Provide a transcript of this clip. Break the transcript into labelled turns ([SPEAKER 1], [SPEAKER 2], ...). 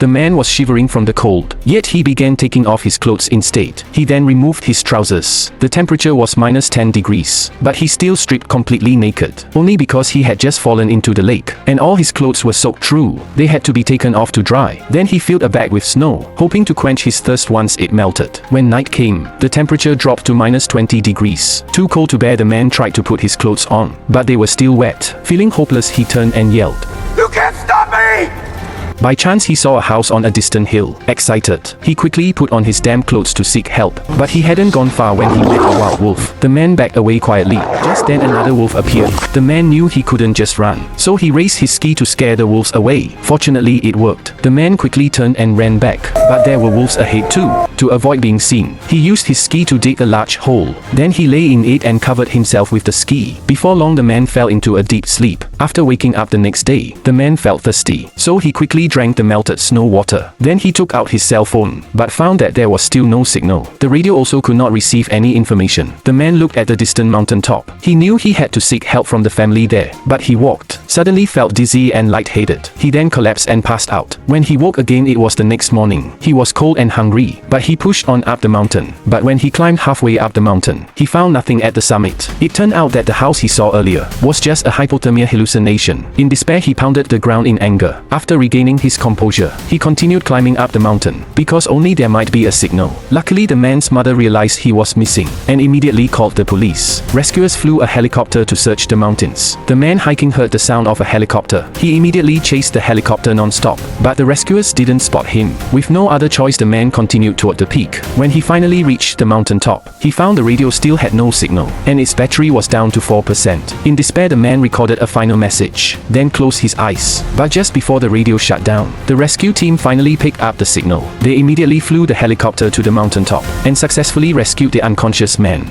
[SPEAKER 1] The man was shivering from the cold, yet he began taking off his clothes instead. He then removed his trousers. The temperature was -10 degrees, but he still stripped completely naked, only because he had just fallen into the lake, and all his clothes were soaked through. They had to be taken off to dry. Then he filled a bag with snow, hoping to quench his thirst once it melted. When night came, the temperature dropped to -20 degrees. Too cold to bear, the man tried to put his clothes on, but they were still wet. Feeling hopeless, he turned and yelled,
[SPEAKER 2] "You can't stop me!"
[SPEAKER 1] By chance, he saw a house on a distant hill. Excited, he quickly put on his damp clothes to seek help, but he hadn't gone far when he met a wild wolf. The man backed away quietly. Just then another wolf appeared. The man knew he couldn't just run, so he raised his ski to scare the wolves away. Fortunately, it worked. The man quickly turned and ran back, but there were wolves ahead too. To avoid being seen, he used his ski to dig a large hole. Then he lay in it and covered himself with the ski. Before long, the man fell into a deep sleep. After waking up the next day, the man felt thirsty, so he quickly drank the melted snow water. Then he took out his cell phone, but found that there was still no signal. The radio also could not receive any information. The man looked at the distant mountain top. He knew he had to seek help from the family there, but he walked, suddenly felt dizzy and lightheaded. He then collapsed and passed out. When he woke again, it was the next morning. He was cold and hungry, but he pushed on up the mountain. But when he climbed halfway up the mountain, he found nothing at the summit. It turned out that the house he saw earlier was just a hypothermia hallucination. In despair, he pounded the ground in anger. After regaining his composure, he continued climbing up the mountain, because only there might be a signal. Luckily, the man's mother realized he was missing, and immediately called the police. Rescuers flew a helicopter to search the mountains. The man hiking heard the sound of a helicopter. He immediately chased the helicopter non-stop, but the rescuers didn't spot him. With no other choice, the man continued toward the peak. When he finally reached the mountain top, he found the radio still had no signal, and its battery was down to 4%. In despair, the man recorded a final message, then closed his eyes. But just before the radio shut down, the rescue team finally picked up the signal. They immediately flew the helicopter to the mountaintop and successfully rescued the unconscious man.